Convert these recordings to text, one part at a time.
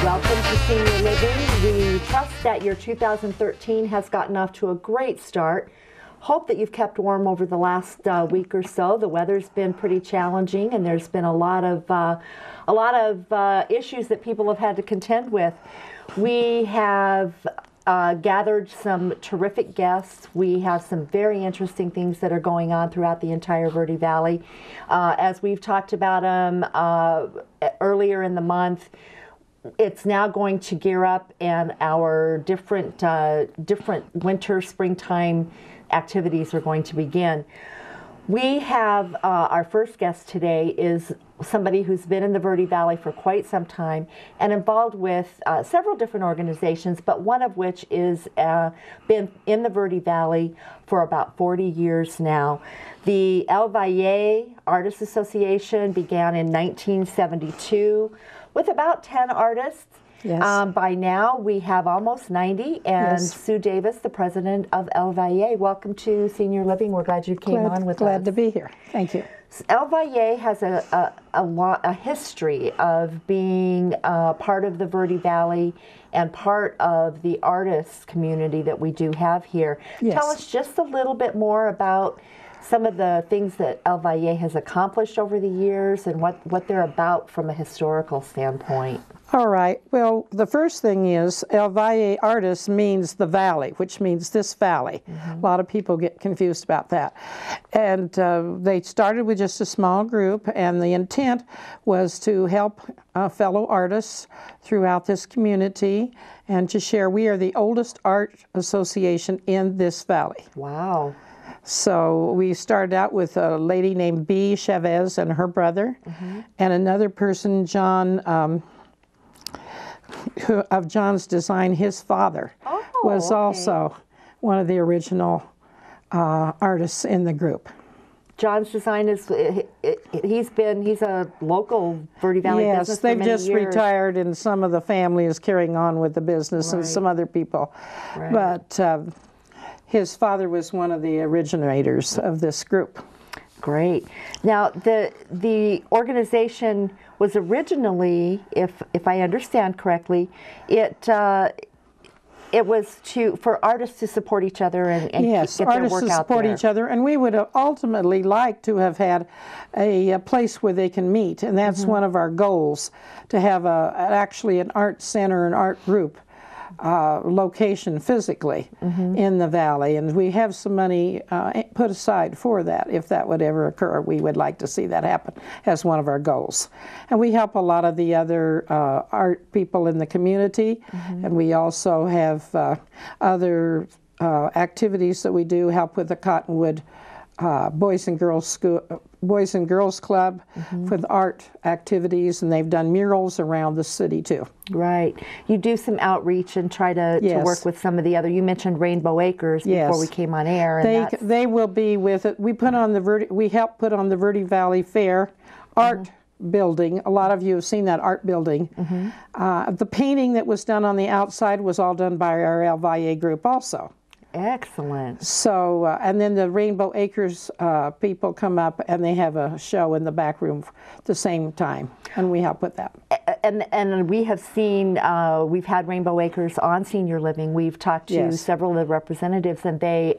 Welcome to Senior Living. We trust that your 2013 has gotten off to a great start. Hope that you've kept warm over the last week or so. The weather's been pretty challenging, and there's been a lot of issues that people have had to contend with. We have gathered some terrific guests. We have some very interesting things that are going on throughout the entire Verde Valley. As we've talked about them earlier in the month, it's now going to gear up, and our different winter, springtime activities are going to begin. We have our first guest today is somebody who's been in the Verde Valley for quite some time and involved with several different organizations, but one of which is been in the Verde Valley for about 40 years now. The El Valle Artists Association began in 1972 with about 10 artists. Yes. By now, we have almost 90, and Yes. Sue Davis, the president of El Valle. Welcome to Senior Living. We're glad you came on with us. Glad to be here. Thank you. El Valle has a history of being part of the Verde Valley and part of the artists community that we do have here. Yes. Tell us just a little bit more about some of the things that El Valle has accomplished over the years and what they're about from a historical standpoint. All right. Well, the first thing is El Valle Artists means the valley, which means this valley. A lot of people get confused about that. And they started with just a small group, and the intent was to help fellow artists throughout this community and to share. We are the oldest art association in this valley. Wow. So we started out with a lady named Bea Chavez and her brother, and another person, John, of John's design, his father was also one of the original artists in the group. John's design is, he's a local Verde Valley business for many years. Yes, they've just retired, and some of the family is carrying on with the business, and some other people. Right. But his father was one of the originators of this group. Great. Now, the organization was originally, if I understand correctly, it was for artists to support each other and yes, get their work out there. artists to support each other, and we would ultimately like to have had a place where they can meet, and that's one of our goals, to have actually an art center, an art group location physically in the valley, and we have some money put aside for that. If that would ever occur, we would like to see that happen as one of our goals. And we help a lot of the other art people in the community, and we also have other activities that we do, help with the Cottonwood Boys and Girls Club with art activities, and they've done murals around the city too. Right. You do some outreach and try to work with some of the other. You mentioned Rainbow Acres before we came on air. And they will be with it. We put on we help put on the Verde Valley Fair art building. A lot of you have seen that art building. The painting that was done on the outside was all done by our El Valle group also. Excellent. So, and then the Rainbow Acres people come up and they have a show in the back room at the same time, and we help with that. And we have seen, we've had Rainbow Acres on Senior Living. We've talked to several of the representatives, and they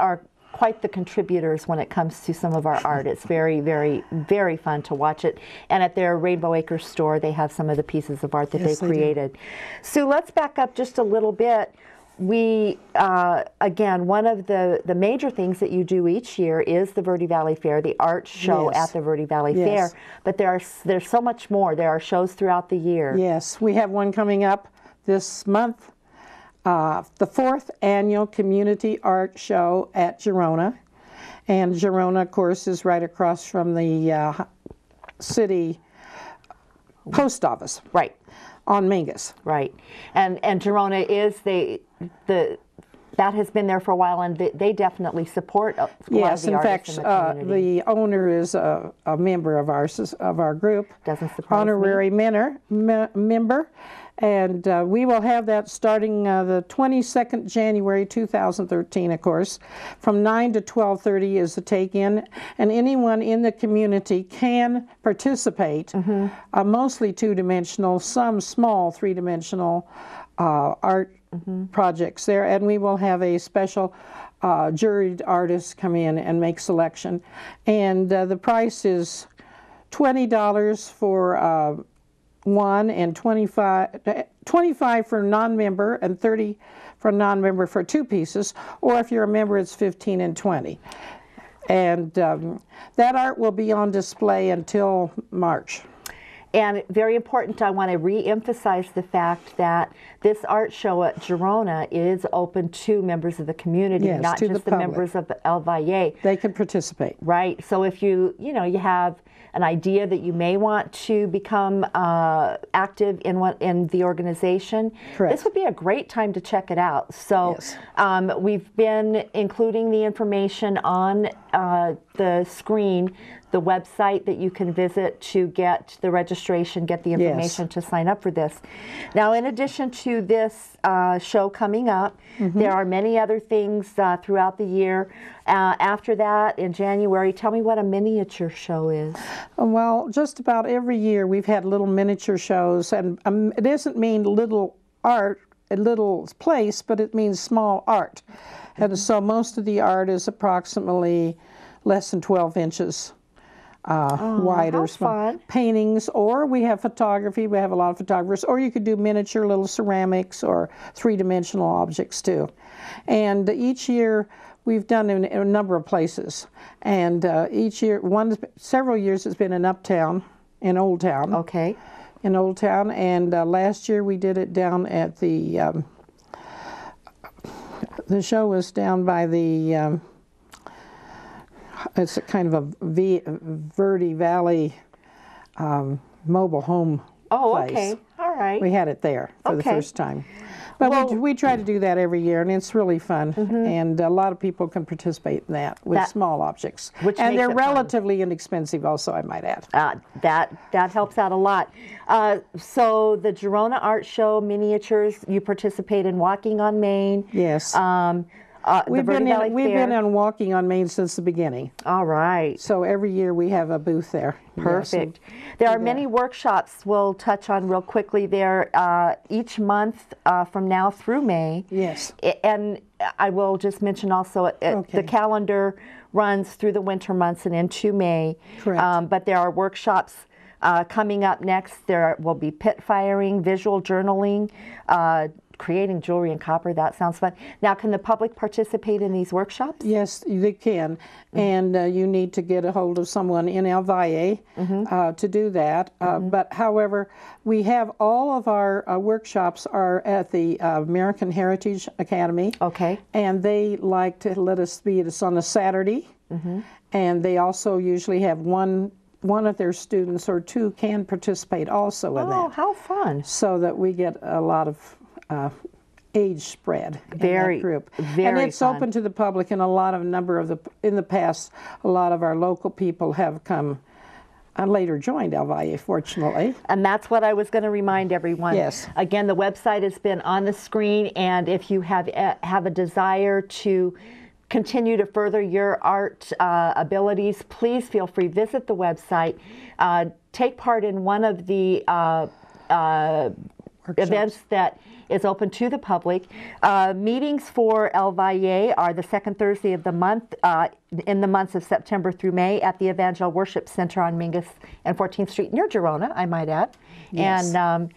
are quite the contributors when it comes to some of our art. It's very, very, very fun to watch it. And at their Rainbow Acres store, they have some of the pieces of art that they created. So let's back up just a little bit. We, again, one of the major things that you do each year is the Verde Valley Fair, the art show at the Verde Valley Fair. But there's so much more. There are shows throughout the year. Yes, we have one coming up this month, the 4th Annual Community Art Show at Gerona. And Gerona, of course, is right across from the city post office. Right. on Mingus. Right. And Girona is that has been there for a while, and they definitely support a lot Yes, of the in artists fact, in the community. the owner is a member of our group. Doesn't surprise honorary member. And we will have that starting the 22nd January 2013, of course. From 9 to 12:30 is the take-in, and anyone in the community can participate, mostly two-dimensional, some small three-dimensional art projects there. And we will have a special juried artist come in and make selection. And the price is $20 for one, and 25 for non-member, and 30 for non-member for 2 pieces, or if you're a member it's 15 and 20. And that art will be on display until March. And very important, I want to re-emphasize the fact that this art show at Girona is open to members of the community, Yes, not to just the the public. members of El Valle. They can participate. Right. So if you have an idea that you may want to become active in the organization, Correct. this would be a great time to check it out. So Yes. we've been including the information on the screen, the website that you can visit to get the registration, get the information to sign up for this. Now, in addition to this show coming up, there are many other things throughout the year. After that, in January, tell me what a miniature show is. Well, just about every year we've had little miniature shows, and it doesn't mean little art, a little place, but it means small art. And so most of the art is approximately less than 12 inches wide how or small. fun. Paintings, or we have photography. We have a lot of photographers, or you could do miniature little ceramics or three-dimensional objects too. And each year we've done in a number of places. And each year, several years it's been in Uptown, in Old Town. Okay. In Old Town, and last year we did it down at the show was down by the it's a kind of a Verde Valley mobile home place. Okay. All right. We had it there for the Okay. first time. But Well- we try to do that every year, and it's really fun. And a lot of people can participate in that with small objects. Which and makes they're it fun. relatively inexpensive also, I might add. That helps out a lot. So the Girona Art Show miniatures, you participate in Walking on Main. Yes. We've We've been on Walking on Main since the beginning. All right. So every year we have a booth there. Perfect. There are many workshops we'll touch on real quickly there each month from now through May. Yes. And I will just mention also the calendar runs through the winter months and into May. Correct. But there are workshops coming up next. There will be pit firing, visual journaling, creating jewelry in copper. That sounds fun. Now, can the public participate in these workshops? Yes, they can. And you need to get a hold of someone in El Valle to do that. But however, we have all of our workshops are at the American Heritage Academy. Okay. And they like to let us be, it's on a Saturday. And they also usually have one of their students or 2 can participate also in Oh, that. how fun. So that we get a lot of age spread in Very, that group. very and it's fun. open to the public, and in the past, a lot of our local people have come and later joined El Valle, fortunately. And that's what I was going to remind everyone. Yes. Again, the website has been on the screen, and if you have a desire to continue to further your art abilities, please feel free, visit the website, take part in one of the events that is open to the public. Meetings for El Valle are the second Thursday of the month, in the months of September through May at the Evangel Worship Center on Mingus and 14th Street, near Girona, I might add. Yes. And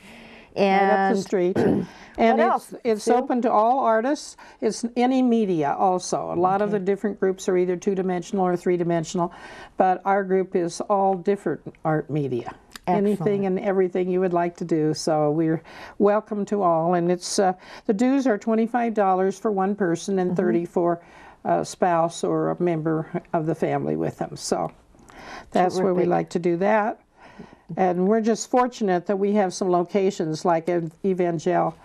Right up the street. And else, it's Sue? open to all artists. It's any media also. A lot of the different groups are either two-dimensional or three-dimensional, but our group is all different art media. Anything and everything you would like to do. So we're welcome to all. And it's the dues are $25 for one person and $30 for a spouse or a member of the family with them. So that's where we Terrific. like to do that. And we're just fortunate that we have some locations like Evangel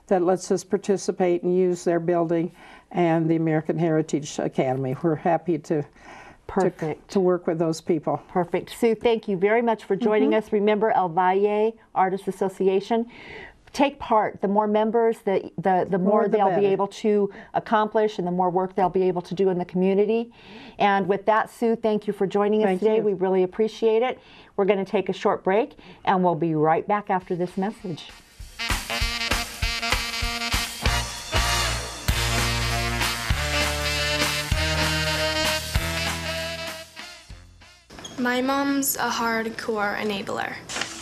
that lets us participate and use their building, and the American Heritage Academy. We're happy to work with those people. Perfect. Sue, thank you very much for joining us. Remember, El Valle Artists Association. Take part. The more members, the more they'll be able to accomplish, and the more work they'll be able to do in the community. And with that, Sue, thank you for joining us today. We really appreciate it. We're going to take a short break, and we'll be right back after this message. My mom's a hardcore enabler.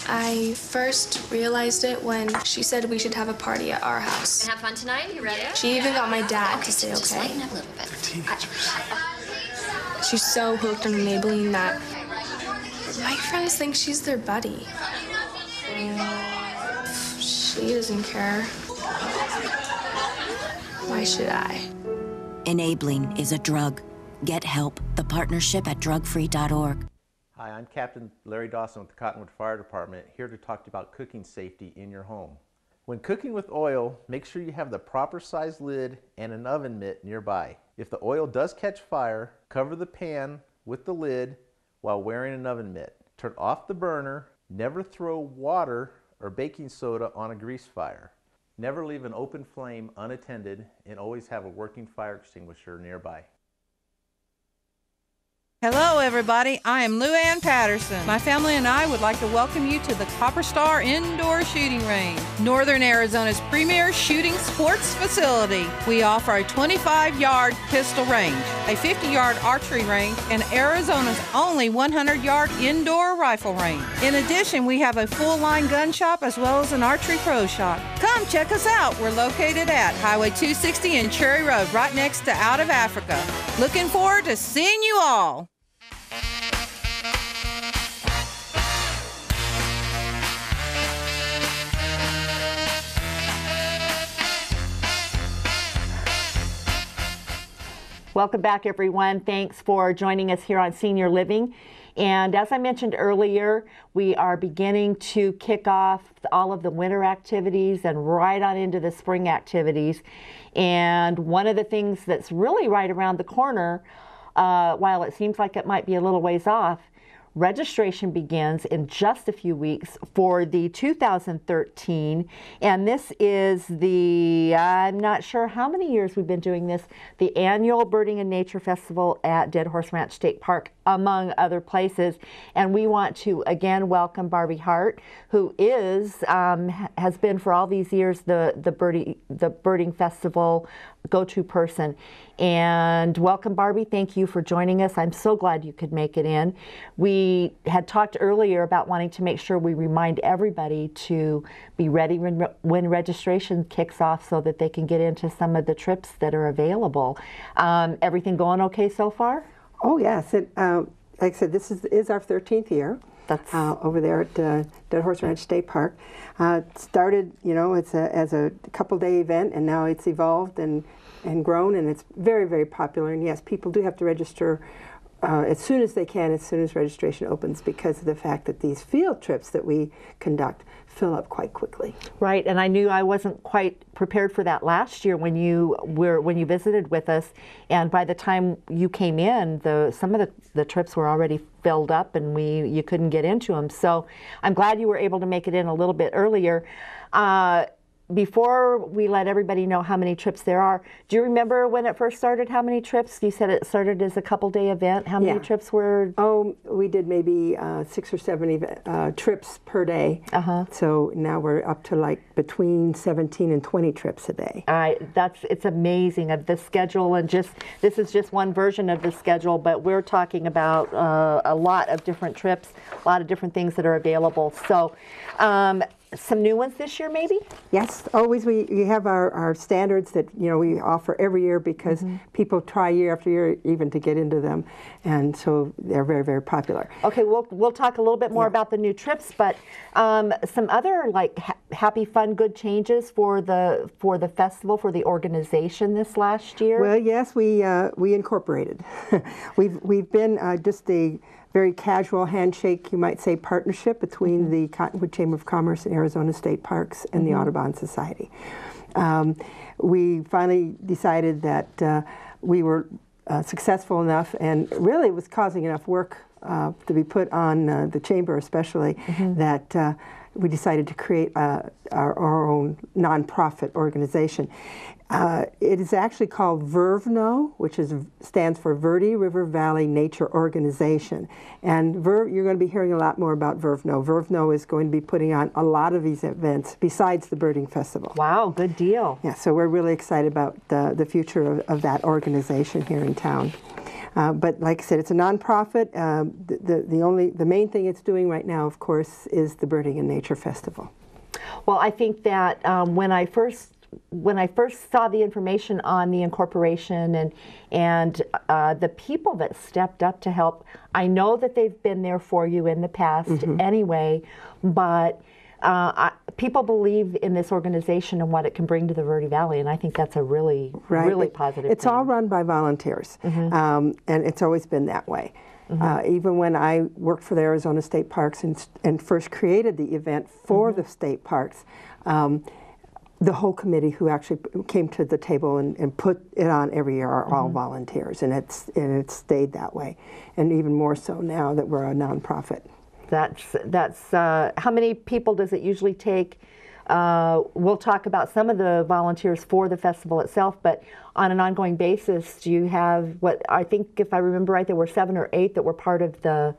I first realized it when she said we should have a party at our house. Have fun tonight? You ready? She even got my dad to say Just okay. lighten up a little bit. She's so hooked on enabling that my friends think she's their buddy. She doesn't care. Why should I? Enabling is a drug. Get help. The partnership at drugfree.org. Hi, I'm Captain Larry Dawson with the Cottonwood Fire Department, here to talk to you about cooking safety in your home. When cooking with oil, make sure you have the proper size lid and an oven mitt nearby. If the oil does catch fire, cover the pan with the lid while wearing an oven mitt. Turn off the burner. Never throw water or baking soda on a grease fire. Never leave an open flame unattended, and always have a working fire extinguisher nearby. Hello everybody, I am Lou Ann Patterson. My family and I would like to welcome you to the Copper Star Indoor Shooting Range, Northern Arizona's premier shooting sports facility. We offer a 25-yard pistol range, a 50-yard archery range, and Arizona's only 100-yard indoor rifle range. In addition, we have a full-line gun shop as well as an archery pro shop. Come check us out. We're located at Highway 260 and Cherry Road, right next to Out of Africa. Looking forward to seeing you all. Welcome back, everyone. Thanks for joining us here on Senior Living. And as I mentioned earlier, we are beginning to kick off all of the winter activities and right on into the spring activities. And one of the things that's really right around the corner, while it seems like it might be a little ways off, registration begins in just a few weeks for the 2013, and this is the, I'm not sure how many years we've been doing this, the annual Birding and Nature Festival at Dead Horse Ranch State Park, among other places. And we want to again welcome Barbie Hart, who is, has been for all these years the Birding Festival go-to person. And welcome, Barbie. Thank you for joining us. I'm so glad you could make it in. We had talked earlier about wanting to make sure we remind everybody to be ready when registration kicks off so that they can get into some of the trips that are available. Everything going okay so far? Oh, yes. Like I said, this is our 13th year. That's over there at Dead Horse Ranch State Park. It started, you know, as a couple-day event, and now it's evolved and grown, and it's very, very popular. And yes, people do have to register as soon as they can, as soon as registration opens, because of the fact that these field trips that we conduct fill up quite quickly. right, and I knew I wasn't quite prepared for that last year when you visited with us, and by the time you came in, some of the trips were already filled up, and you couldn't get into them. So I'm glad you were able to make it in a little bit earlier. Before we let everybody know how many trips there are, do you remember when it first started, how many trips? You said it started as a couple-day event. How many trips were? Oh, we did maybe 6 or 7 trips per day. So now we're up to like between 17 and 20 trips a day. It's amazing of the schedule, and this is just one version of the schedule, but we're talking about a lot of different trips, a lot of different things that are available. So some new ones this year, maybe? Yes, always we have our standards that, you know, we offer every year because people try year after year even to get into them, and so they're very, very popular. Okay, we'll talk a little bit more about the new trips, but some other like happy, fun, good changes for the festival, for the organization this last year. Well, yes, we incorporated. We've been just the very casual handshake, you might say, partnership between the Cottonwood Chamber of Commerce and Arizona State Parks and the Audubon Society. We finally decided that we were successful enough, and really it was causing enough work to be put on the chamber especially, that we decided to create our own nonprofit organization. It is actually called VRVNO, which stands for Verde River Valley Nature Organization. And you're going to be hearing a lot more about VRVNO. VRVNO is going to be putting on a lot of these events besides the Birding Festival. Wow, good deal. Yeah, so we're really excited about the future of that organization here in town. But like I said, it's a nonprofit. The main thing it's doing right now, of course, is the Birding and Nature Festival. Well, I think that when I first saw the information on the incorporation and the people that stepped up to help, I know that they've been there for you in the past anyway, but people believe in this organization and what it can bring to the Verde Valley, and I think that's a really positive It's thing. all run by volunteers, and it's always been that way. Even when I worked for the Arizona State Parks and first created the event for the state parks, the whole committee who actually came to the table and put it on every year are all volunteers, and it's stayed that way, and even more so now that we're a nonprofit. That's how many people does it usually take? We'll talk about some of the volunteers for the festival itself, but on an ongoing basis, do you have what I think, if I remember right, there were 7 or 8 that were part of the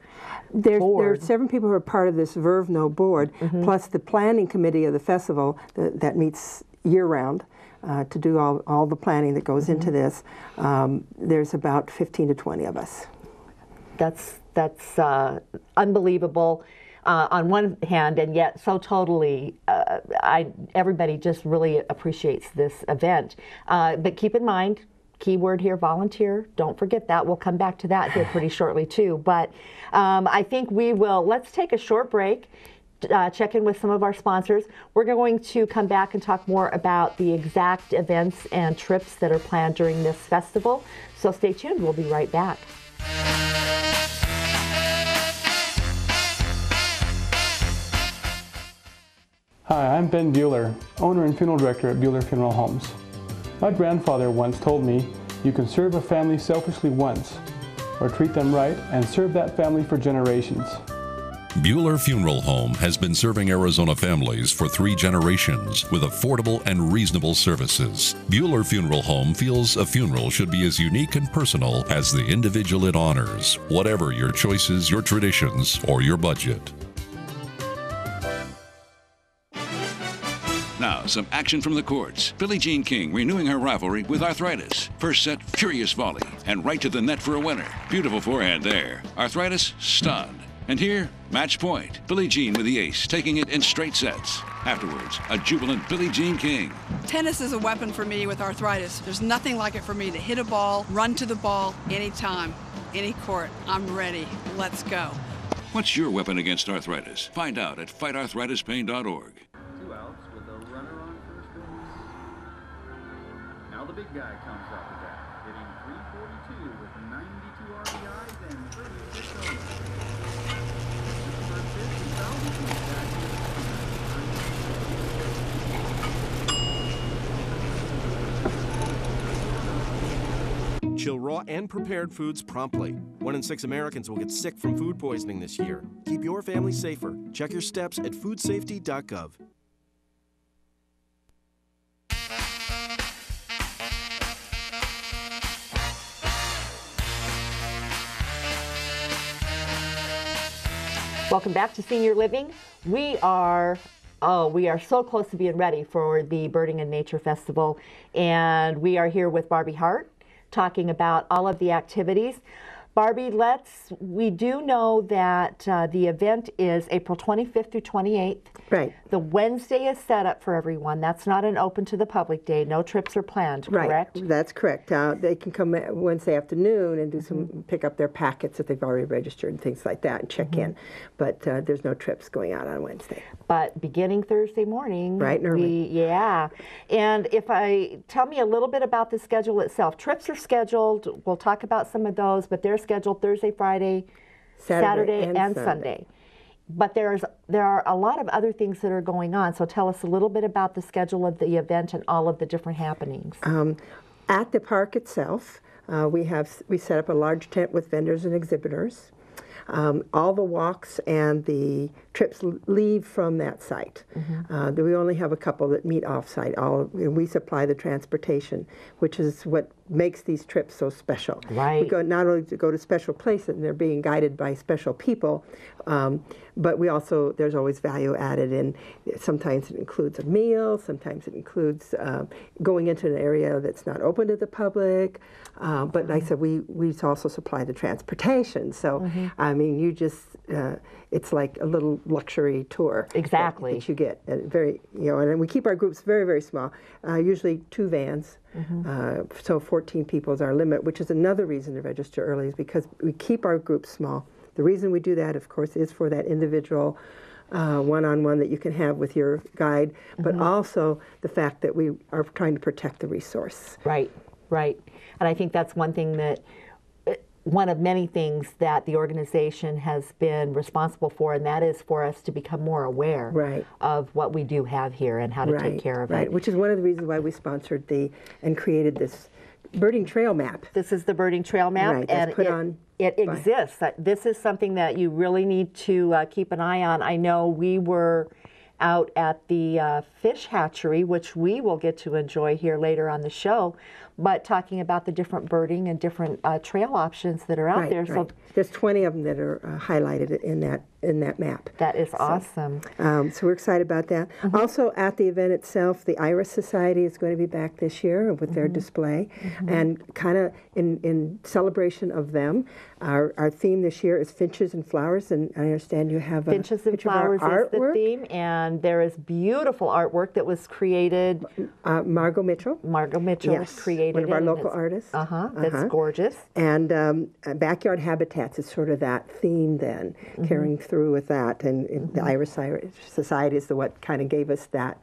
board. There are 7 people who are part of this VRVNO board, plus the planning committee of the festival that meets year-round to do all the planning that goes into this. There's about 15 to 20 of us. That's unbelievable on one hand, and yet so totally, everybody just really appreciates this event. But keep in mind, keyword here, volunteer. Don't forget that. We'll come back to that here pretty shortly too. But I think let's take a short break, check in with some of our sponsors. We're going to come back and talk more about the exact events and trips that are planned during this festival. So stay tuned. We'll be right back. Hi, I'm Ben Bueller, owner and funeral director at Bueller Funeral Homes. My grandfather once told me, you can serve a family selfishly once, or treat them right and serve that family for generations. Bueller Funeral Home has been serving Arizona families for 3 generations with affordable and reasonable services. Bueller Funeral Home feels a funeral should be as unique and personal as the individual it honors, whatever your choices, your traditions, or your budget. Now, some action from the courts. Billie Jean King renewing her rivalry with Arthritis. First set, furious volley, and right to the net for a winner. Beautiful forehand there. Arthritis, stunned. And here, match point. Billie Jean with the ace, taking it in straight sets. Afterwards, a jubilant Billie Jean King. Tennis is a weapon for me with arthritis. There's nothing like it for me to hit a ball, run to the ball, anytime, any court. I'm ready. Let's go. What's your weapon against arthritis? Find out at fightarthritispain.org. Now the big guy comes up with that, hitting .342 with 92 RBIs and 36 homers. Chill raw and prepared foods promptly. 1 in 6 Americans will get sick from food poisoning this year. Keep your family safer. Check your steps at foodsafety.gov. Welcome back to Senior Living. We are so close to being ready for the Birding and Nature Festival, and we are here with Barbie Hart talking about all of the activities. Barbie, we do know that the event is April 25th through 28th. Right. The Wednesday is set up for everyone. That's not an open to the public day. No trips are planned, correct? Right, that's correct. They can come Wednesday afternoon and do pick up their packets that they've already registered and things like that and check in. But there's no trips going out on Wednesday. But beginning Thursday morning. Right and early. Yeah. And tell me a little bit about the schedule itself. Trips are scheduled. We'll talk about some of those, but they're scheduled Thursday, Friday, Saturday and Sunday. But there are a lot of other things that are going on. So tell us a little bit about the schedule of the event and all of the different happenings. At the park itself, we set up a large tent with vendors and exhibitors. All the walks and the trips leave from that site. We only have a couple that meet off-site. We supply the transportation, which is what makes these trips so special. Right. We go not only to go to special places, and they're being guided by special people, but there's always value added in. Sometimes it includes a meal, sometimes it includes going into an area that's not open to the public. But like I said, we also supply the transportation. So, I mean, it's like a little luxury tour. Exactly. That you get. And we keep our groups very, very small, usually 2 vans. So 14 people is our limit, which is another reason to register early, is because we keep our groups small. The reason we do that, of course, is for that individual one-on-one that you can have with your guide, but also the fact that we are trying to protect the resource. Right, right. And I think that's one of many things that the organization has been responsible for, and that is for us to become more aware of what we do have here and how to take care of it. Which is one of the reasons why we sponsored and created this birding trail map. This is the birding trail map, right, and it exists. This is something that you really need to keep an eye on. I know we were out at the fish hatchery, which we will get to enjoy here later on the show, but talking about the different birding and different trail options that are out there. So there's 20 of them that are highlighted in that map. That is awesome. So we're excited about that. Also at the event itself, the Iris Society is going to be back this year with their display, and kind of in celebration of them. Our theme this year is Finches and Flowers, and I understand you have Finches and Flowers is the theme, and there is beautiful artwork that was created. Margot Mitchell. Margot Mitchell created one of our local artists. That's gorgeous. And Backyard Habitats is sort of that theme then, carrying through with that. And the Iris Society is what kind of gave us that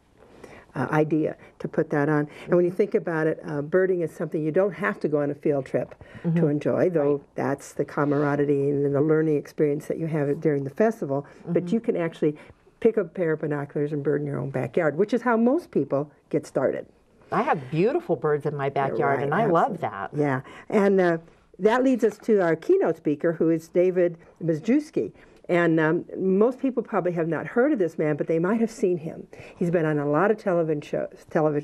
idea to put that on. And when you think about it, birding is something you don't have to go on a field trip to enjoy, though that's the camaraderie and the learning experience that you have during the festival. But you can actually pick up a pair of binoculars and bird in your own backyard, which is how most people get started. I have beautiful birds in my backyard, and I love that. Yeah, and that leads us to our keynote speaker, who is David Majewski. And most people probably have not heard of this man, but they might have seen him. He's been on a lot of television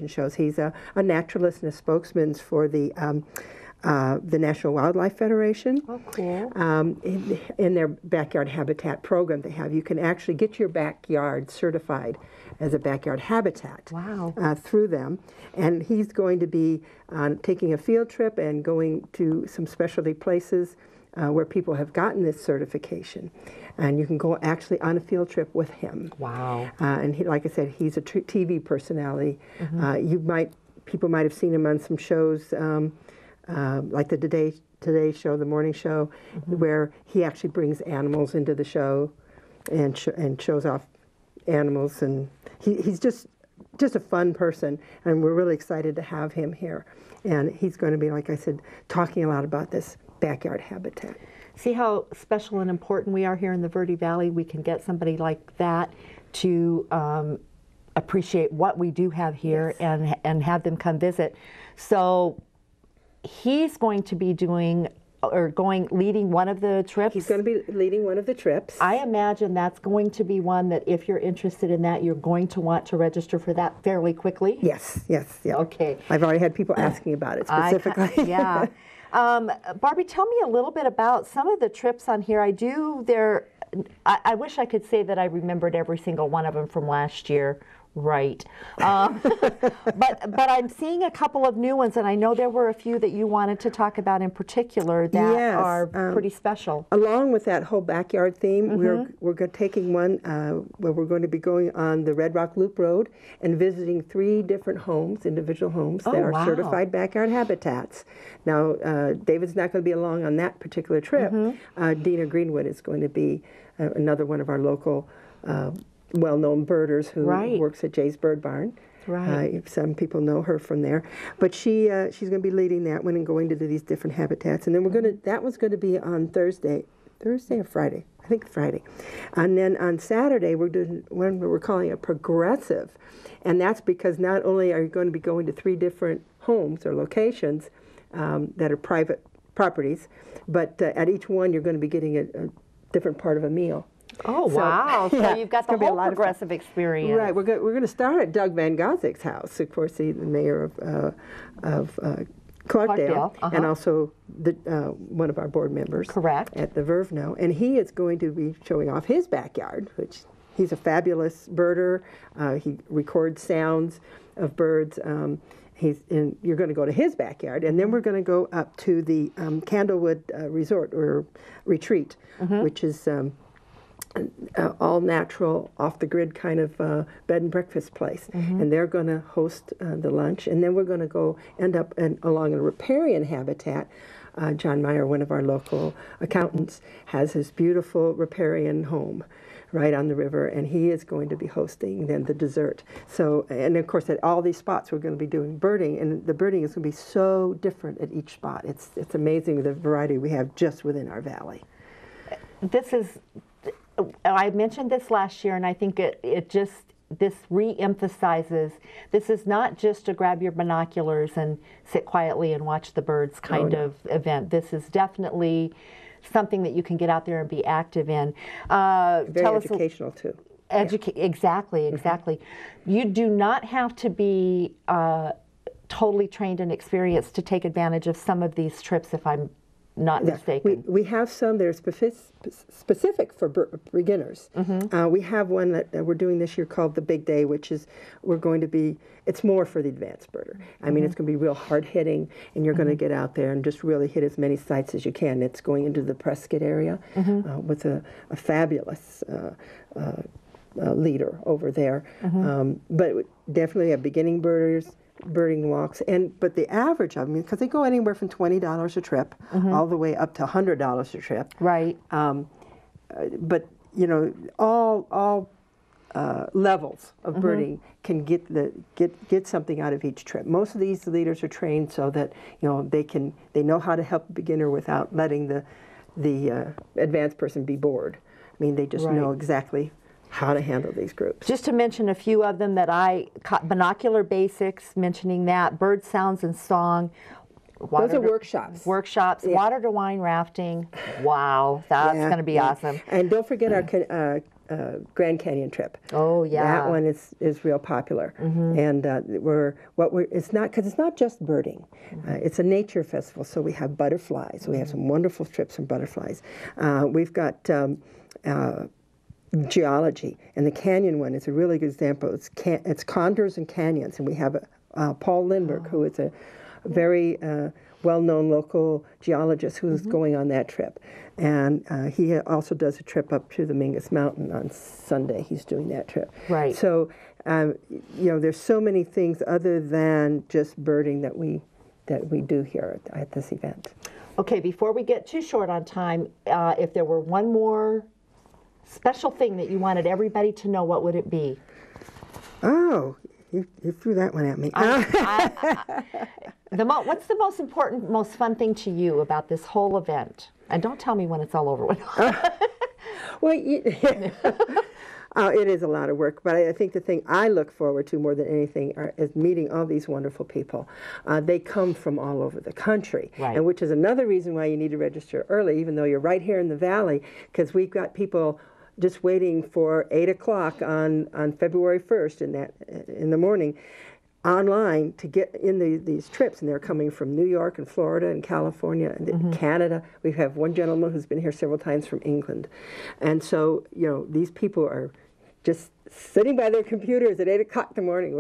shows. He's a naturalist and a spokesman for the National Wildlife Federation. Oh, cool. In their backyard habitat program they have, you can actually get your backyard certified as a backyard habitat through them. And he's going to be taking a field trip and going to some specialty places where people have gotten this certification. And you can go actually on a field trip with him. Wow. And he, like I said, he's a TV personality. People might have seen him on some shows like the Today Show, the morning show, where he actually brings animals into the show and shows off animals. And he's just a fun person, and we're really excited to have him here. And he's going to be, like I said, talking a lot about this backyard habitat. See how special and important we are here in the Verde Valley? We can get somebody like that to appreciate what we do have here and have them come visit. So he's going to be leading one of the trips. He's going to be leading one of the trips. I imagine that's going to be one that if you're interested in that, you're going to want to register for that fairly quickly. Yes. Okay. I've already had people asking about it specifically. Yeah. Barbie, tell me a little bit about some of the trips on here. I wish I could say that I remembered every single one of them from last year. Right. But I'm seeing a couple of new ones, and I know there were a few that you wanted to talk about in particular that are pretty special. Along with that whole backyard theme, we're taking one where we're going to be going on the Red Rock Loop Road and visiting 3 different homes, individual homes, that are certified backyard habitats. Now, David's not going to be along on that particular trip. Dina Greenwood is going to be another one of our local well-known birders who works at Jay's Bird Barn. Some people know her from there, but she's going to be leading that one and going to these different habitats. And then that one's going to be on Thursday, Thursday or Friday. I think Friday. And then on Saturday, we're doing one we're calling a progressive. And that's because not only are you going to be going to 3 different homes or locations that are private properties, but at each one you're going to be getting a different part of a meal. Oh, wow. So you've got the whole progressive experience. Right. We're going to start at Doug Van Gozik's house. Of course, he's the mayor of Clarkdale, and also one of our board members. Correct. At the Verve now. And he is going to be showing off his backyard, which he's a fabulous birder. He records sounds of birds. You're going to go to his backyard, and then we're going to go up to the Candlewood Resort or Retreat, which is all natural, off the grid kind of bed and breakfast place. And they're going to host the lunch, and then we're going to end up along a riparian habitat. John Meyer, one of our local accountants, has his beautiful riparian home right on the river, and he is going to be hosting then the dessert. So, and of course at all these spots we're going to be doing birding, and the birding is going to be so different at each spot. It's amazing the variety we have just within our valley. I mentioned this last year, and I think this re-emphasizes, this is not just to grab your binoculars and sit quietly and watch the birds kind of event. This is definitely something that you can get out there and be active in. Very educational too. Exactly. You do not have to be totally trained and experienced to take advantage of some of these trips, if I'm not mistaken. We have some that are specific for beginners. We have one that we're doing this year called the Big Day, which is it's more for the advanced birder. I mean, it's going to be real hard hitting, and you're going to get out there and just really hit as many sites as you can. It's going into the Prescott area with a fabulous leader over there. But definitely have beginning birders, birding walks, but the average of them, because they go anywhere from $20 a trip all the way up to $100 a trip. Right. But all levels of birding can get something out of each trip. Most of these leaders are trained so that they know how to help the beginner without letting the advanced person be bored. I mean, they just know exactly how to handle these groups. Just to mention a few of them that I caught: binocular basics, mentioning that, bird sounds and song. Those are workshops. Yeah. Water to wine rafting. Wow, that's going to be awesome. And don't forget our Grand Canyon trip. Oh yeah, that one is real popular. And it's not just birding. It's a nature festival, so we have butterflies. We have some wonderful trips on butterflies. We've got geology, and the canyon one is a really good example. It's condors and canyons, and we have Paul Lindbergh, who is a very well-known local geologist who's going on that trip. And he also does a trip up to the Mingus Mountain on Sunday. He's doing that trip. Right. So, there's so many things other than just birding that we do here at this event. Okay, before we get too short on time, if there were one more special thing that you wanted everybody to know, what would it be? Oh, you threw that one at me. What's the most important, most fun thing to you about this whole event? And don't tell me when it's all over with. Well, it is a lot of work, but I think the thing I look forward to more than anything is meeting all these wonderful people. They come from all over the country, and which is another reason why you need to register early, even though you're right here in the Valley, because we've got people just waiting for 8 o'clock on February 1st in the morning online to get in these trips, and they're coming from New York and Florida and California and Canada. We have one gentleman who's been here several times from England. And so, these people are just sitting by their computers at 8 o'clock in the morning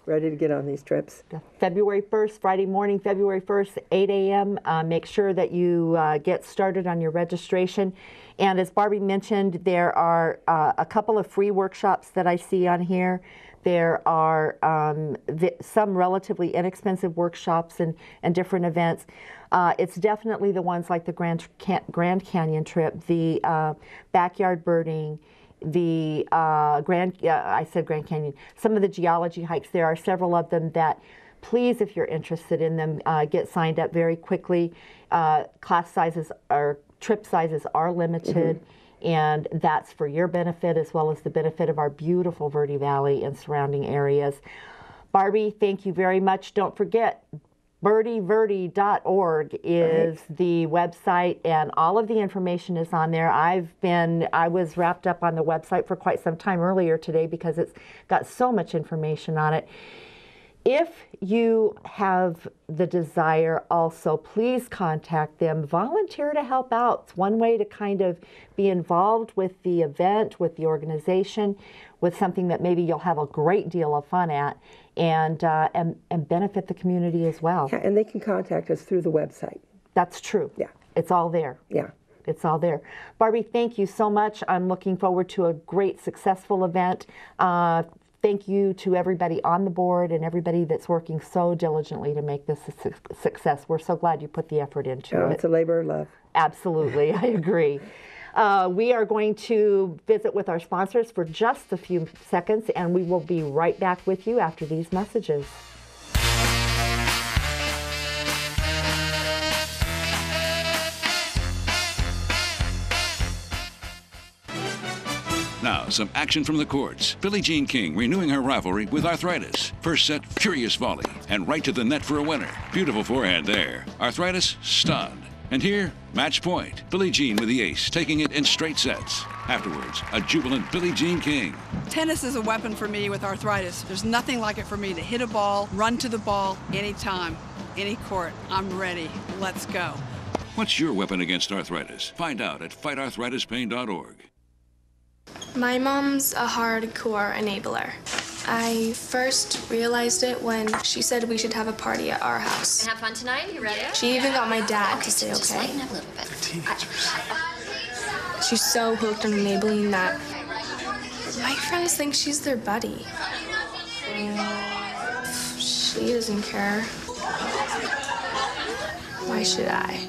ready to get on these trips. February 1st, Friday morning, February 1st, 8 a.m. Make sure that you get started on your registration. And as Barbie mentioned, there are a couple of free workshops that I see on here. There are some relatively inexpensive workshops and different events. It's definitely the ones like the Grand Canyon trip, the backyard birding, the I said Grand Canyon, some of the geology hikes. There are several of them that, please, if you're interested in them, get signed up very quickly. Class sizes are trip sizes are limited, and that's for your benefit as well as the benefit of our beautiful Verde Valley and surrounding areas. Barbie, thank you very much. Don't forget, birdiverde.org is the website, and all of the information is on there. I was wrapped up on the website for quite some time earlier today because it's got so much information on it. If you have the desire also, please contact them. Volunteer to help out. It's one way to kind of be involved with the event, with the organization, with something that maybe you'll have a great deal of fun at, and benefit the community as well. Yeah, and they can contact us through the website. That's true. Yeah. It's all there. Yeah. It's all there. Barbie, thank you so much. I'm looking forward to a great, successful event. Thank you to everybody on the board and everybody that's working so diligently to make this a success. We're so glad you put the effort into it. It's a labor of love. Absolutely, I agree. We are going to visit with our sponsors for just a few seconds, and we will be right back with you after these messages. Now, some action from the courts. Billie Jean King renewing her rivalry with Arthritis. First set, furious volley, and right to the net for a winner. Beautiful forehand there. Arthritis, stunned. And here, match point. Billie Jean with the ace, taking it in straight sets. Afterwards, a jubilant Billie Jean King. Tennis is a weapon for me with arthritis. There's nothing like it for me to hit a ball, run to the ball, anytime, any court. I'm ready. Let's go. What's your weapon against arthritis? Find out at fightarthritispain.org. My mom's a hardcore enabler. I first realized it when she said we should have a party at our house. Have fun tonight? You ready? She even got my dad to say Just okay. lighten up a little bit. Teenagers. She's so hooked on enabling that my friends think she's their buddy. She doesn't care. Why should I?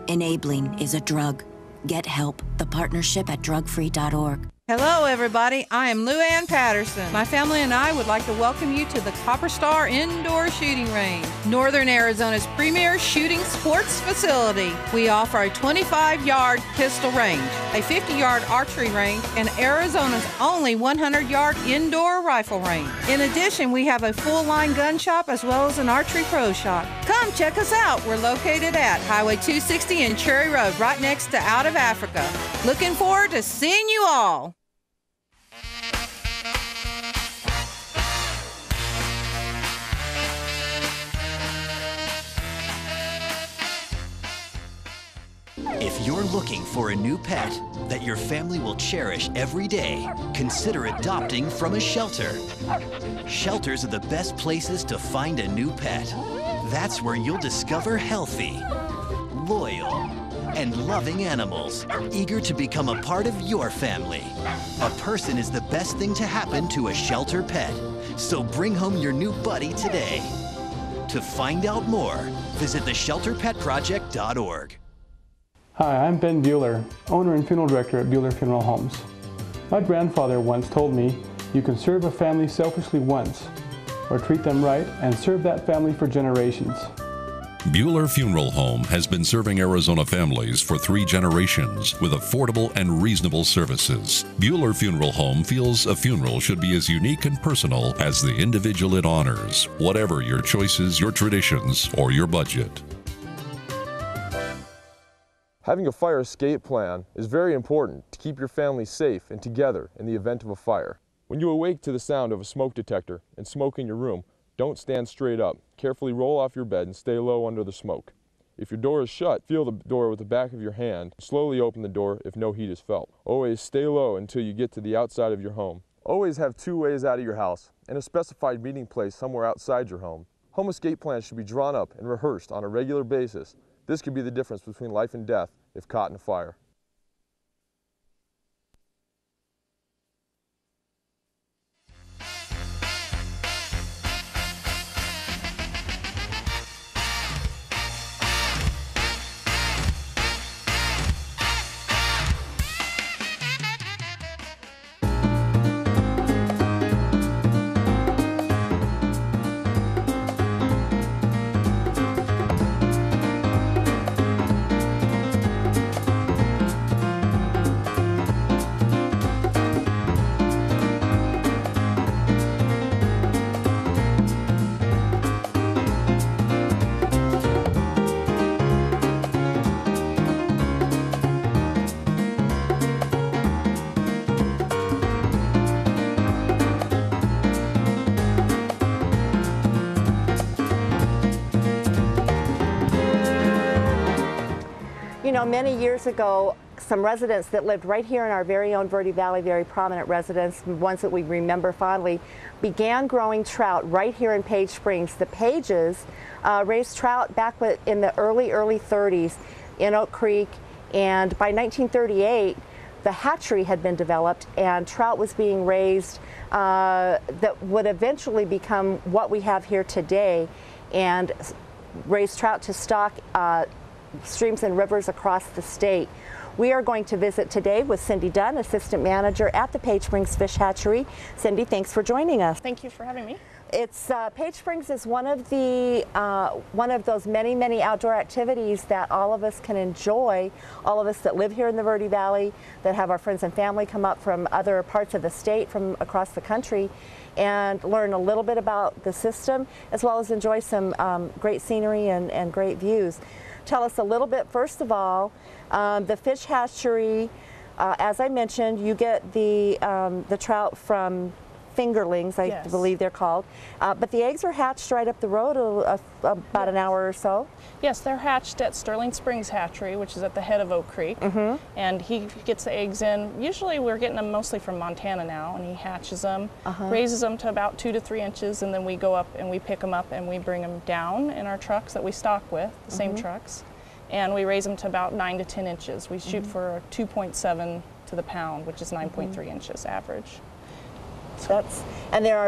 Enabling is a drug. Get help. The partnership at drugfree.org. Hello, everybody. I am Lou Ann Patterson. My family and I would like to welcome you to the Copper Star Indoor Shooting Range, Northern Arizona's premier shooting sports facility. We offer a 25-yard pistol range, a 50-yard archery range, and Arizona's only 100-yard indoor rifle range. In addition, we have a full-line gun shop as well as an archery pro shop. Come check us out. We're located at Highway 260 and Cherry Road, right next to Out of Africa. Looking forward to seeing you all. If you're looking for a new pet that your family will cherish every day, consider adopting from a shelter. Shelters are the best places to find a new pet. That's where you'll discover healthy, loyal, and loving animals, eager to become a part of your family. A person is the best thing to happen to a shelter pet, so bring home your new buddy today. To find out more, visit theshelterpetproject.org. Hi, I'm Ben Bueller, owner and funeral director at Bueller Funeral Homes. My grandfather once told me, you can serve a family selfishly once, or treat them right and serve that family for generations. Bueller Funeral Home has been serving Arizona families for 3 generations with affordable and reasonable services. Bueller Funeral Home feels a funeral should be as unique and personal as the individual it honors, whatever your choices, your traditions, or your budget. Having a fire escape plan is very important to keep your family safe and together in the event of a fire. When you awake to the sound of a smoke detector and smoke in your room, don't stand straight up. Carefully roll off your bed and stay low under the smoke. If your door is shut, feel the door with the back of your hand. Slowly open the door if no heat is felt. Always stay low until you get to the outside of your home. Always have 2 ways out of your house and a specified meeting place somewhere outside your home. Home escape plans should be drawn up and rehearsed on a regular basis. This could be the difference between life and death if caught in a fire. You know, many years ago, some residents that lived right here in our very own Verde Valley, very prominent residents, ones that we remember fondly, began growing trout right here in Page Springs. The Pages raised trout back in the early 30s in Oak Creek, and by 1938, the hatchery had been developed and trout was being raised that would eventually become what we have here today, and raise trout to stock streams and rivers across the state. We are going to visit today with Cindy Dunn, Assistant Manager at the Page Springs Fish Hatchery. Cindy, thanks for joining us. Thank you for having me. It's Page Springs is one of those many outdoor activities that all of us can enjoy. All of us that live here in the Verde Valley, that have our friends and family come up from other parts of the state, from across the country, and learn a little bit about the system, as well as enjoy some great scenery and great views. Tell us a little bit, first of all, the fish hatchery. As I mentioned, you get the trout from fingerlings, I Yes. believe they're called, but the eggs are hatched right up the road about an hour or so. Yes, they're hatched at Sterling Springs Hatchery, which is at the head of Oak Creek, and he gets the eggs in. Usually we're getting them mostly from Montana now, and he hatches them, raises them to about 2 to 3 inches, and then we go up and we pick them up and we bring them down in our trucks that we stock with, the same trucks, and we raise them to about 9 to 10 inches. We shoot for 2.7 to the pound, which is 9.3 inches average. And there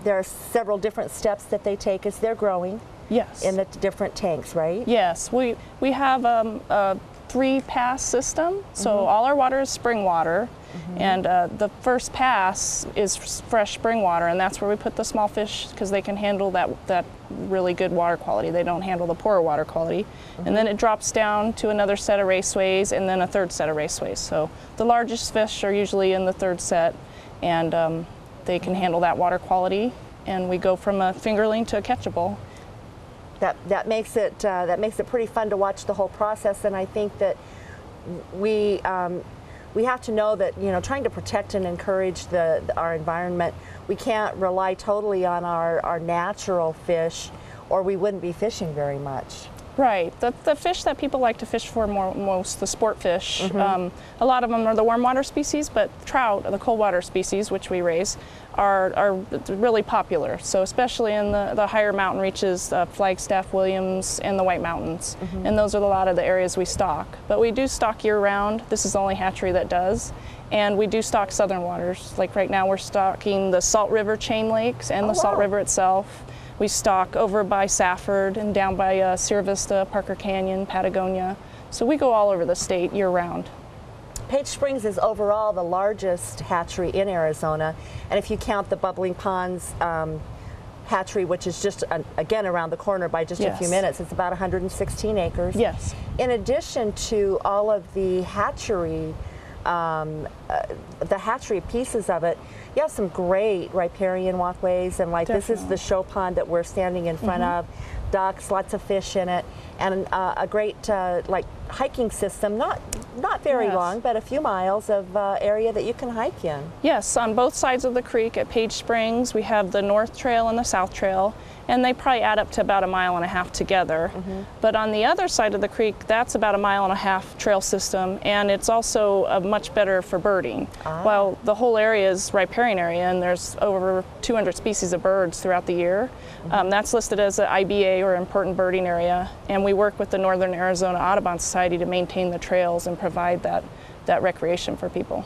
are several different steps that they take as they're growing. Yes. In the different tanks, right? Yes, we have a 3-pass system, so all our water is spring water, and the first pass is fresh spring water, and that's where we put the small fish because they can handle that really good water quality. They don't handle the poor water quality. And then it drops down to another set of raceways and then a third set of raceways. So the largest fish are usually in the third set, and they can handle that water quality, and we go from a fingerling to a catchable. That makes it pretty fun to watch the whole process, and I think that we have to know that, you know, trying to protect and encourage our environment, we can't rely totally on our natural fish, or we wouldn't be fishing very much. Right. The fish that people like to fish for most, the sport fish, a lot of them are the warm water species, but trout, the cold water species, which we raise, are really popular. So especially in the higher mountain reaches, Flagstaff, Williams, and the White Mountains. And those are a lot of the areas we stock. But we do stock year-round. This is the only hatchery that does. And we do stock southern waters. Like right now we're stocking the Salt River chain lakes and the Salt River itself. We stock over by Safford and down by Sierra Vista, Parker Canyon, Patagonia. So we go all over the state year-round. Page Springs is overall the largest hatchery in Arizona, and if you count the Bubbling Ponds hatchery, which is just again around the corner by just a few minutes, it's about 116 acres. Yes. In addition to all of the hatchery pieces of it, you have some great riparian walkways, and like this is the show pond that we're standing in front of. Ducks, lots of fish in it, and a great like hiking system, not very long, but a few miles of area that you can hike in. Yes, on both sides of the creek at Page Springs, we have the North Trail and the South Trail, and they probably add up to about 1.5 miles together. But on the other side of the creek, that's about 1.5 miles trail system, and it's also much better for birding. While the whole area is riparian area, and there's over 200 species of birds throughout the year, that's listed as an IBA or important birding area, and we work with the Northern Arizona Audubon Society to maintain the trails and provide that recreation for people.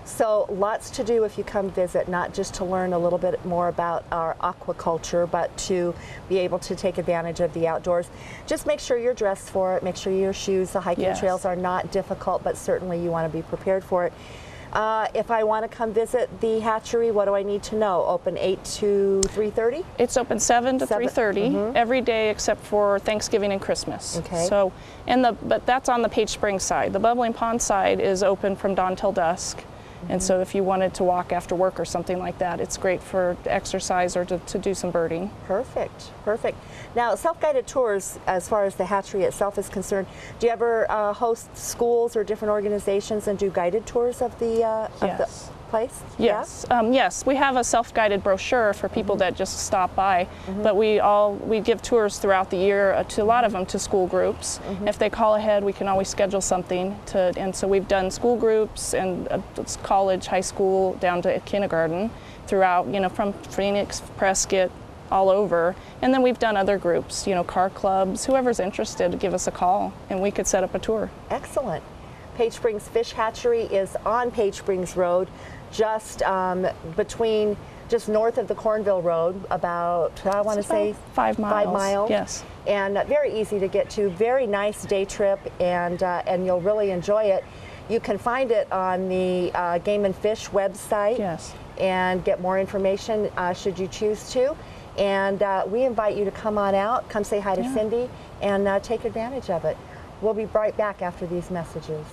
So lots to do if you come visit, not just to learn a little bit more about our aquaculture, but to be able to take advantage of the outdoors. Just make sure you're dressed for it, make sure your shoes, the hiking trails are not difficult, but certainly you want to be prepared for it. If I want to come visit the hatchery, what do I need to know? Open 8 to 3:30? It's open 7 to 3:30 every day except for Thanksgiving and Christmas. Okay. So, but that's on the Page Springs side. The Bubbling Pond side is open from dawn till dusk. And so if you wanted to walk after work or something like that, it's great for exercise or to do some birding. Perfect, perfect. Now, self-guided tours, as far as the hatchery itself is concerned, do you ever host schools or different organizations and do guided tours of the place? Yes, yes. We have a self-guided brochure for people that just stop by, Mm-hmm. but we give tours throughout the year to a lot of them to school groups. Mm-hmm. If they call ahead, we can always schedule something to. And so we've done school groups and college, high school, down to kindergarten, throughout. You know, from Phoenix, Prescott, all over. And then we've done other groups. You know, car clubs. Whoever's interested, give us a call, and we could set up a tour. Excellent. Page Springs Fish Hatchery is on Page Springs Road, just just north of the Cornville Road, about, I want to say 5 miles. 5 miles. Yes. And very easy to get to. Very nice day trip, and you'll really enjoy it. You can find it on the Game and Fish website. Yes. And get more information should you choose to. And we invite you to come on out, come say hi to Cindy, and take advantage of it. We'll be right back after these messages.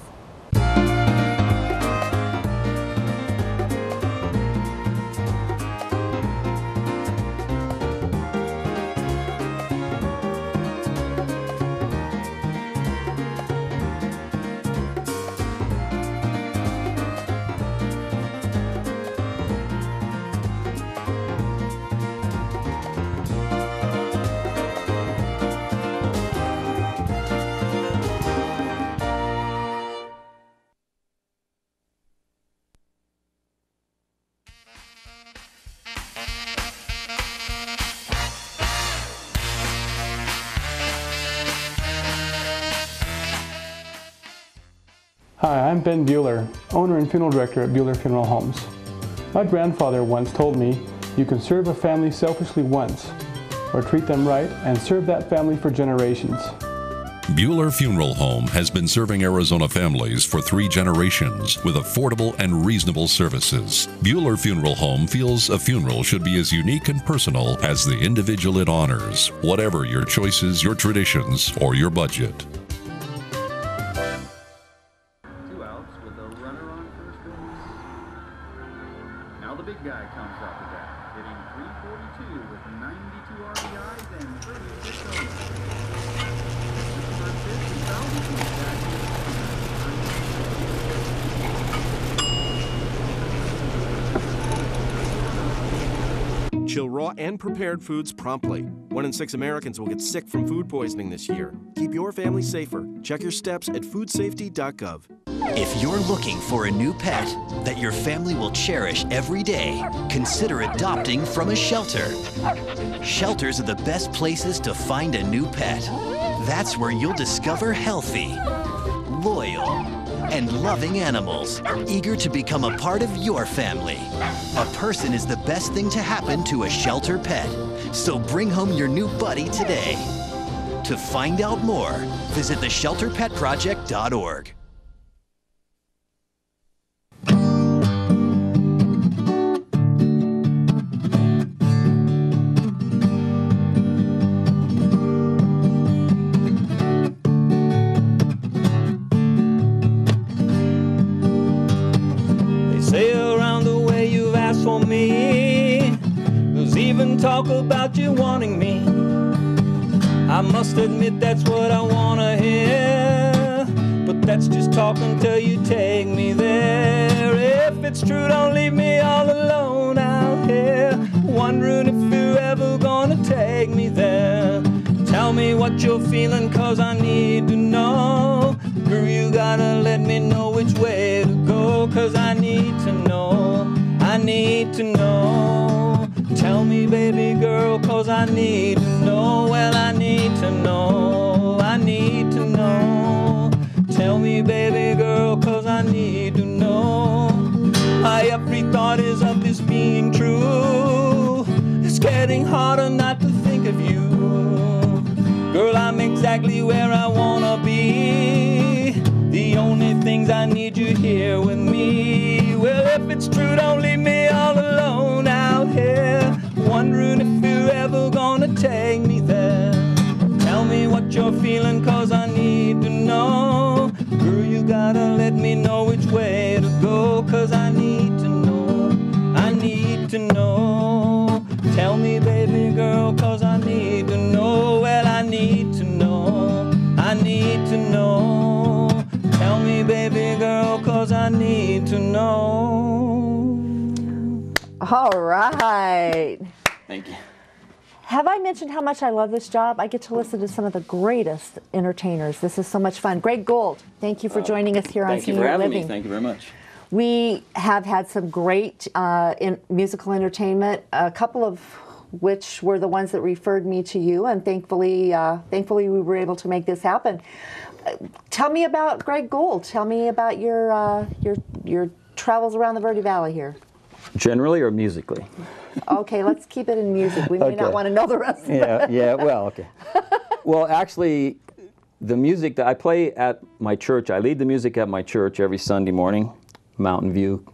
Hi, I'm Ben Bueller, owner and funeral director at Bueller Funeral Homes. My grandfather once told me, you can serve a family selfishly once, or treat them right and serve that family for generations. Bueller Funeral Home has been serving Arizona families for 3 generations with affordable and reasonable services. Bueller Funeral Home feels a funeral should be as unique and personal as the individual it honors, whatever your choices, your traditions, or your budget. 2 outs with a runner on first base. Now the big guy comes up to bat, hitting .342 with 92 RBIs and 36 homers. Chill raw and prepared foods promptly. 1 in 6 Americans will get sick from food poisoning this year. Keep your family safer. Check your steps at foodsafety.gov. If you're looking for a new pet that your family will cherish every day, consider adopting from a shelter. Shelters are the best places to find a new pet. That's where you'll discover healthy, loyal, and loving animals, eager to become a part of your family. A person is the best thing to happen to a shelter pet, so bring home your new buddy today. To find out more, visit theshelterpetproject.org. Talk about you wanting me. I must admit that's what I wanna hear, but that's just talk until you take me there. If it's true, don't leave me all alone out here, wondering if you're ever gonna take me there. Tell me what you're feeling, cause I need to know. Girl, you gotta let me know which way to go, cause I need to know, I need to know. Tell me, baby girl, cause I need to know. Well, I need to know, I need to know. Tell me, baby girl, cause I need to know. My every thought is of this being true. It's getting harder not to think of you. Girl, I'm exactly where I wanna be. The only things I need you here with me. Well, if it's true, don't leave me all alone out here, wondering if you're ever gonna take me there. Tell me what you're feeling, cause I need to know. Girl, you gotta let me know which way to go, cause I need to know, I need to know. Tell me, baby girl, cause I need to know. Well, I need to know, I need to know. Tell me, baby girl, cause I need to know. All right. Thank you. Have I mentioned how much I love this job? I get to listen to some of the greatest entertainers. This is so much fun. Greg Gould, thank you for joining us here on Senior Living. Thank you for having me. Thank you very much. We have had some great musical entertainment, a couple of which were the ones that referred me to you, and thankfully we were able to make this happen. Tell me about Greg Gould. Tell me about your travels around the Verde Valley here. Generally or musically? Okay, let's keep it in music. We may not want to know the rest of it. Yeah, well, okay. Well, actually, the music that I play at my church, I lead the music at my church every Sunday morning, Mountain View.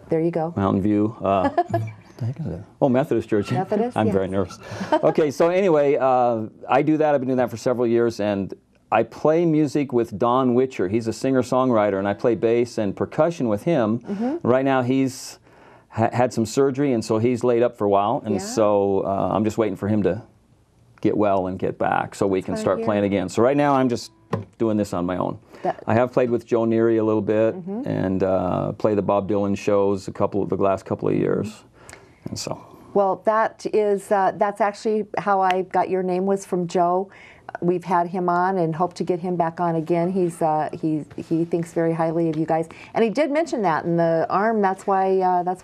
There you go. Mountain View. Oh, Methodist Church. Methodist, I'm yes. very nervous. Okay, so anyway, I do that. I've been doing that for several years, and I play music with Don Witcher. He's a singer-songwriter, and I play bass and percussion with him. Right now, he's had some surgery, and so he's laid up for a while, and so I'm just waiting for him to get well and get back so we can start playing again. So right now, I'm just doing this on my own. I have played with Joe Neary a little bit, and play the Bob Dylan shows the last couple of years, and so. Well, that is that's actually how I got your name, was from Joe. We've had him on and hope to get him back on again. He thinks very highly of you guys, and he did mention that in the arm. That's why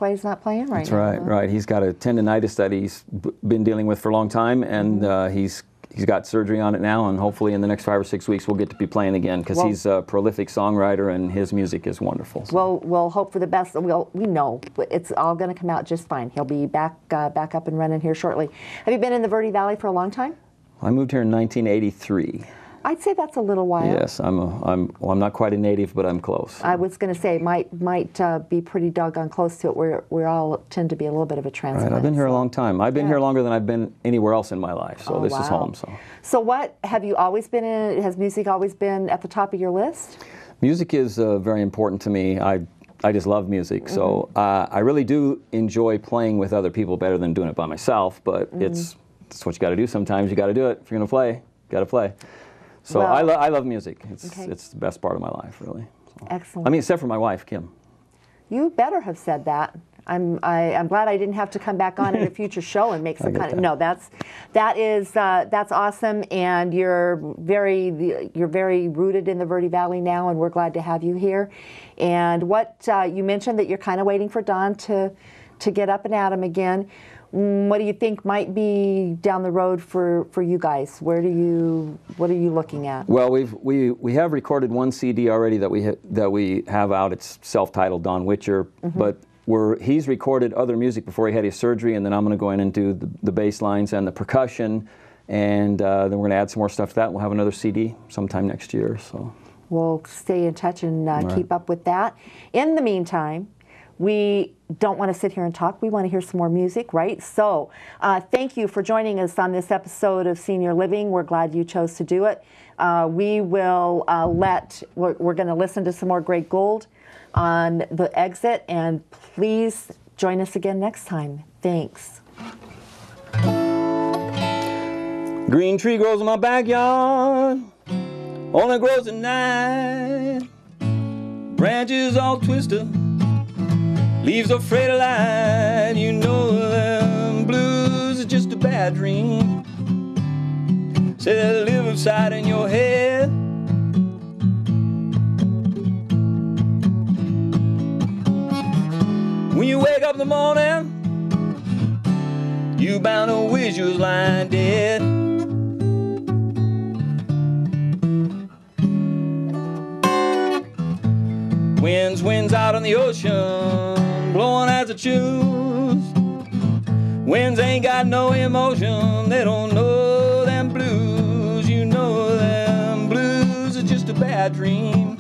he's not playing right now. That's right. He's got a tendonitis that he's been dealing with for a long time, and he's got surgery on it now, and hopefully in the next 5 or 6 weeks we'll get to be playing again, because he's a prolific songwriter and his music is wonderful. So. Well, we'll hope for the best. We know it's all going to come out just fine. He'll be back up and running here shortly. Have you been in the Verde Valley for a long time? I moved here in 1983. I'd say that's a little while. Yes, I'm not quite a native, but I'm close. I was going to say might be pretty doggone close to it. We all tend to be a little bit of a transplant. Right, I've been here a long time. I've been here longer than I've been anywhere else in my life. So this is home. So what have you always been in? Has music always been at the top of your list? Music is very important to me. I just love music. So I really do enjoy playing with other people better than doing it by myself. But it's what you got to do sometimes. You got to do it. If you're going to play, you got to play. So I love music. It's the best part of my life, really. So. Excellent. I mean, except for my wife, Kim. You better have said that. I'm glad I didn't have to come back on in a future show and make some kind of no. That's awesome, and you're very rooted in the Verde Valley now, and we're glad to have you here. And what you mentioned that you're kind of waiting for Don to get up and at him again. What do you think might be down the road for you guys? What are you looking at? Well, we have recorded one CD already that we have out. It's self-titled Don Witcher, but he's recorded other music before he had his surgery, and then I'm going to go in and do the bass lines and the percussion, and then we're going to add some more stuff to that. We'll have another CD sometime next year. So we'll stay in touch and keep up with that. In the meantime, we don't want to sit here and talk. We want to hear some more music, right? So thank you for joining us on this episode of Senior Living. We're glad you chose to do it. We're going to listen to some more Greg Gould on the exit, and please join us again next time. Thanks. Green tree grows in my backyard, only grows at night. Branches all twisted, leaves afraid of light. You know them blues are just a bad dream. Say they live inside in your head. When you wake up in the morning, you bound to wish you was lying dead. Winds out on the ocean, blowing as it choose. Winds ain't got no emotion, they don't know them blues. You know them blues are just a bad dream.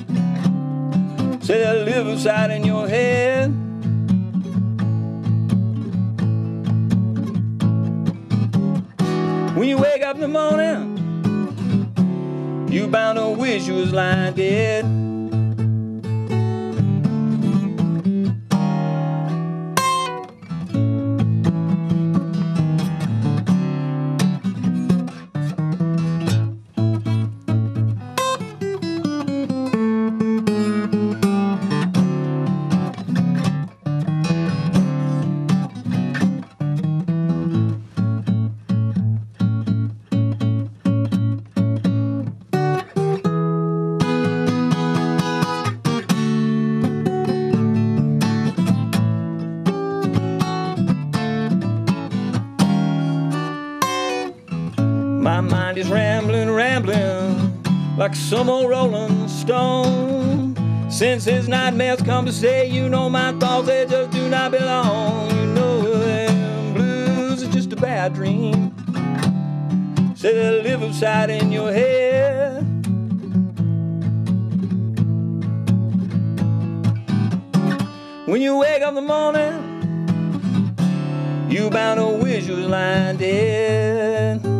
Say they live inside in your head. When you wake up in the morning, you bound to wish you was lying dead. My mind is rambling, rambling, like some old rolling stone. Since his nightmares come to stay, you know my thoughts, they just do not belong. You know them blues are just a bad dream. Say they live upside in your head. When you wake up in the morning, you bound to wish you was lying dead.